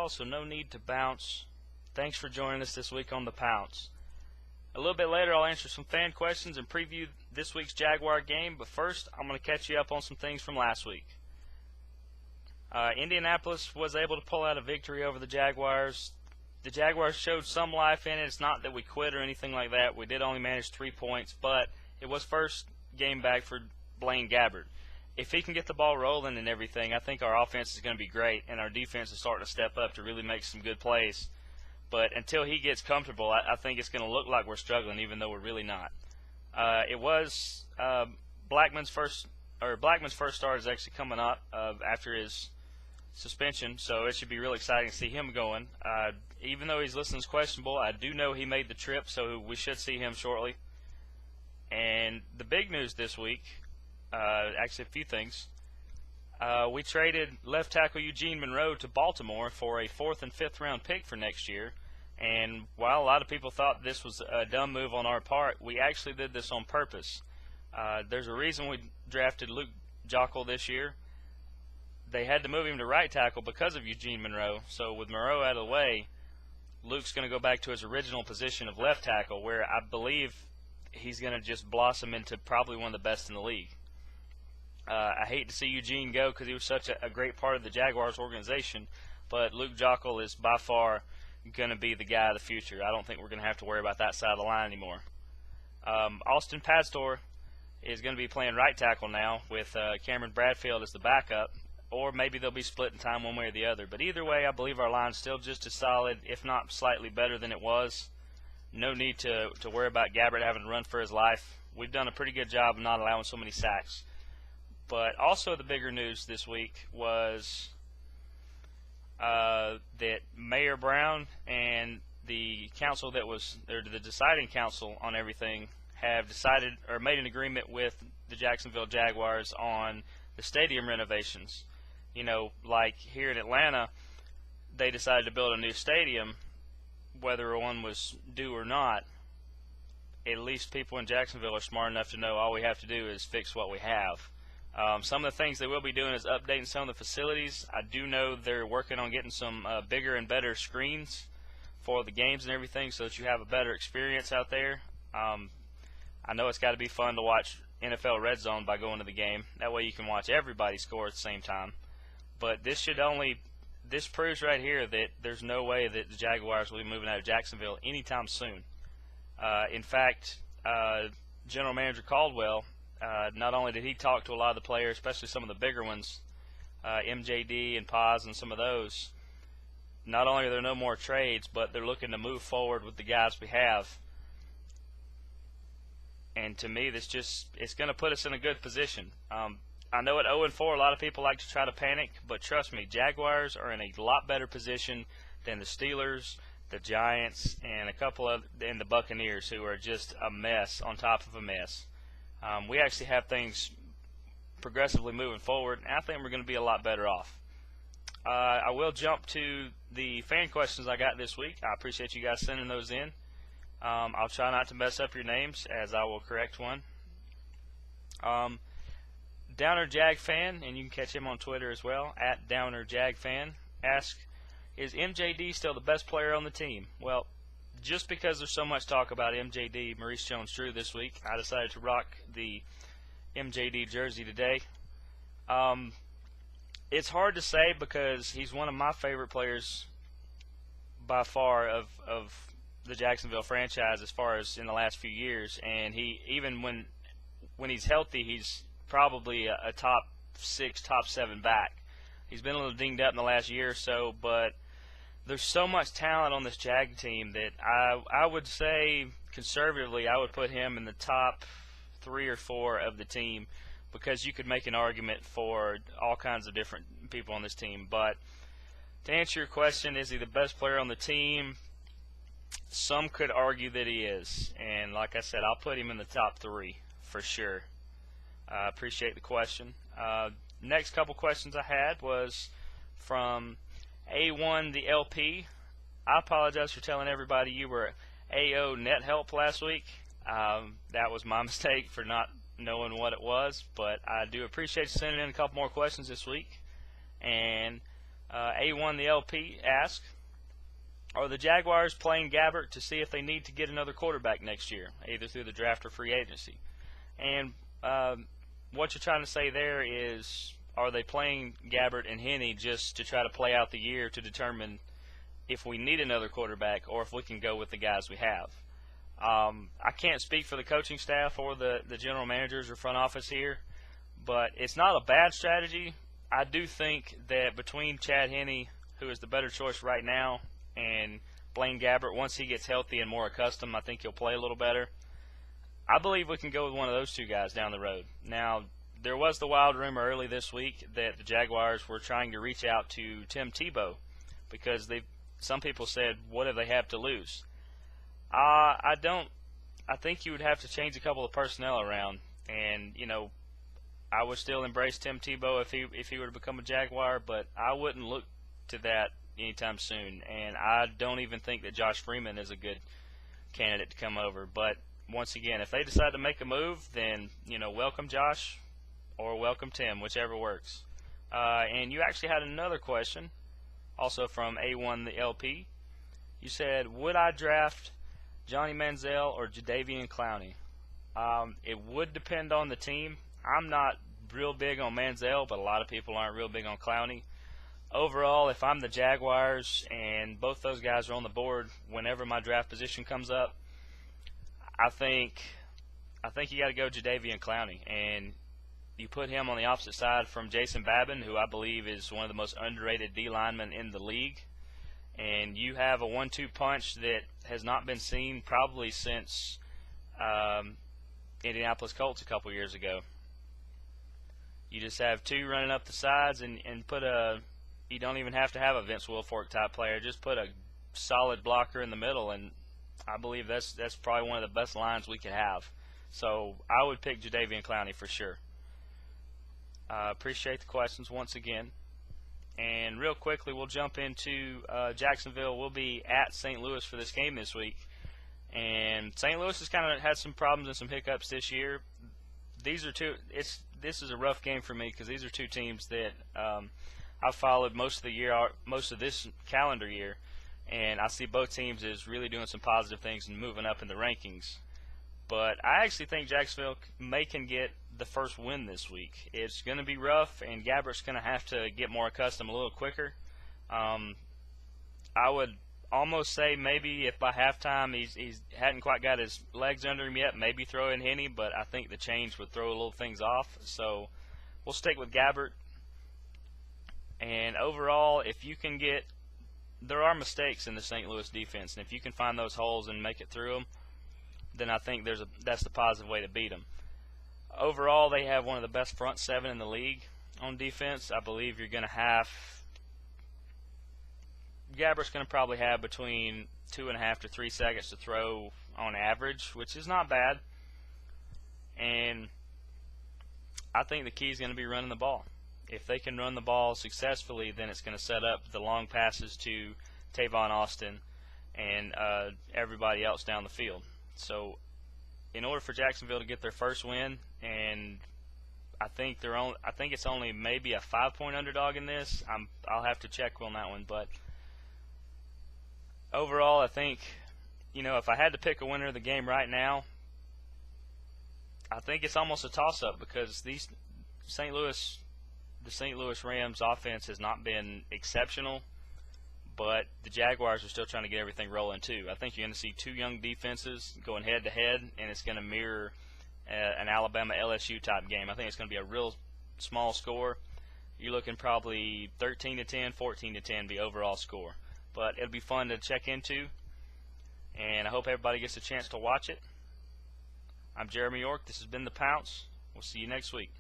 So no need to bounce. Thanks for joining us this week on the Pounce. A little bit later I'll answer some fan questions and preview this week's Jaguar game, but first I'm going to catch you up on some things from last week. Indianapolis was able to pull out a victory over the Jaguars. The Jaguars showed some life in it. It's not that we quit or anything like that. We did only manage 3 points, but it was first game back for Blaine Gabbert. If he can get the ball rolling and everything, I think our offense is going to be great, and our defense is starting to step up to really make some good plays. But until he gets comfortable, I think it's going to look like we're struggling, even though we're really not. It was Blackman's first start is actually coming up after his suspension, so it should be really exciting to see him going. Even though his listening's questionable, I do know he made the trip, so we should see him shortly. And the big news this week. Actually, a few things. We traded left tackle Eugene Monroe to Baltimore for a 4th and 5th round pick for next year. And while a lot of people thought this was a dumb move on our part, we actually did this on purpose. There's a reason we drafted Luke Joeckel this year. They had to move him to right tackle because of Eugene Monroe. So with Monroe out of the way, Luke's going to go back to his original position of left tackle, where I believe he's going to just blossom into probably one of the best in the league. I hate to see Eugene go because he was such a great part of the Jaguars organization, but Luke Joeckel is by far going to be the guy of the future. I don't think we're going to have to worry about that side of the line anymore. Austin Pastore is going to be playing right tackle now with Cameron Bradfield as the backup, or maybe they'll be split in time one way or the other. But either way, I believe our line's still just as solid, if not slightly better than it was. No need to worry about Gabbert having to run for his life. We've done a pretty good job of not allowing so many sacks. But also the bigger news this week was that Mayor Brown and the council that was, or the deciding council on everything, have decided or made an agreement with the Jacksonville Jaguars on the stadium renovations. You know, like here in Atlanta, they decided to build a new stadium, whether one was due or not. At least people in Jacksonville are smart enough to know all we have to do is fix what we have. Some of the things they will be doing is updating some of the facilities. I do know they're working on getting some bigger and better screens for the games and everything so that you have a better experience out there. I know it's got to be fun to watch NFL Red Zone by going to the game. That way you can watch everybody score at the same time. But this proves right here that there's no way that the Jaguars will be moving out of Jacksonville anytime soon. In fact, General Manager Caldwell, not only did he talk to a lot of the players, especially some of the bigger ones, MJD and Pouce and some of those, not only are there no more trades, but they're looking to move forward with the guys we have. And to me, it's going to put us in a good position. I know at 0-4, a lot of people like to try to panic, but trust me, Jaguars are in a lot better position than the Steelers, the Giants, and and the Buccaneers, who are just a mess on top of a mess. We actually have things progressively moving forward, and I think we're going to be a lot better off. I will jump to the fan questions I got this week. I appreciate you guys sending those in. I'll try not to mess up your names, as I will correct one. Downer Jag Fan, and you can catch him on Twitter as well, at Downer Jag Fan, asks, is MJD still the best player on the team? Well, just because there's so much talk about MJD, Maurice Jones-Drew, this week, I decided to rock the MJD jersey today. It's hard to say because he's one of my favorite players by far of the Jacksonville franchise as far as in the last few years. And he, even when he's healthy, he's probably a top 6, top 7 back. He's been a little dinged up in the last year or so, but there's so much talent on this Jag team that I would say conservatively I would put him in the top 3 or 4 of the team, because you could make an argument for all kinds of different people on this team. But to answer your question, is he the best player on the team? Some could argue that he is, and like I said, I'll put him in the top 3 for sure. I appreciate the question. Next couple questions I had was from A1 the LP. I apologize for telling everybody you were AO Net Help last week. That was my mistake for not knowing what it was, but I do appreciate you sending in a couple more questions this week. And A1 the LP asked, are the Jaguars playing Gabbert to see if they need to get another quarterback next year, either through the draft or free agency? And what you're trying to say there is, are they playing Gabbert and Henne just to try to play out the year to determine if we need another quarterback or if we can go with the guys we have? I can't speak for the coaching staff or the general managers or front office here, but it's not a bad strategy. I do think that between Chad Henne, who is the better choice right now, and Blaine Gabbert, once he gets healthy and more accustomed, I think he'll play a little better. I believe we can go with one of those two guys down the road. Now, there was the wild rumor early this week that the Jaguars were trying to reach out to Tim Tebow because some people said, what do they have to lose? I think you would have to change a couple of personnel around, and I would still embrace Tim Tebow if he were to become a Jaguar, but I wouldn't look to that anytime soon. And I don't even think that Josh Freeman is a good candidate to come over. But once again, if they decide to make a move, then welcome Josh or welcome Tim, whichever works. And you actually had another question, also from A1 the LP. You said, would I draft Johnny Manziel or Jadeveon Clowney? It would depend on the team. I'm not real big on Manziel, but a lot of people aren't real big on Clowney. Overall, if I'm the Jaguars and both those guys are on the board whenever my draft position comes up, I think you got to go Jadeveon Clowney, and you put him on the opposite side from Jason Babin, who I believe is one of the most underrated D linemen in the league. And you have a 1-2 punch that has not been seen probably since Indianapolis Colts a couple years ago. You just have two running up the sides and put you don't even have to have a Vince Wilfork type player. Just put a solid blocker in the middle, and I believe that's probably one of the best lines we could have. So I would pick Jadeveon Clowney for sure. Appreciate the questions once again. And real quickly, we'll jump into Jacksonville. We'll be at St. Louis for this game this week. And St. Louis has kind of had some problems and some hiccups this year. This is a rough game for me because these are two teams that I've followed most of the year, most of this calendar year, and I see both teams as really doing some positive things and moving up in the rankings. But I actually think Jacksonville can get the first win this week. It's going to be rough, and Gabbert's going to have to get more accustomed a little quicker. I would almost say maybe if by halftime he hadn't quite got his legs under him yet, maybe throw in Henne, but I think the change would throw a little things off. So we'll stick with Gabbert. And overall, if you can there are mistakes in the St. Louis defense, and if you can find those holes and make it through them, then I think that's the positive way to beat them. Overall, they have one of the best front seven in the league on defense. I believe you're going to have Gabbert's going to probably have between 2.5 to 3 seconds to throw on average, which is not bad. And I think the key is going to be running the ball. If they can run the ball successfully, then it's going to set up the long passes to Tavon Austin and everybody else down the field. So in order for Jacksonville to get their first win, and I think it's only maybe a 5-point underdog in this. I'll have to check on that one, but overall, I think, if I had to pick a winner of the game right now, I think it's almost a toss-up because the St. Louis Rams offense has not been exceptional, but the Jaguars are still trying to get everything rolling too. I think you're going to see two young defenses going head-to-head, and it's going to mirror an Alabama-LSU type game. I think it's going to be a real small score. You're looking probably 13-10, 14-10 the overall score. But it'll be fun to check into, and I hope everybody gets a chance to watch it. I'm Jeremy York. This has been the Pounce. We'll see you next week.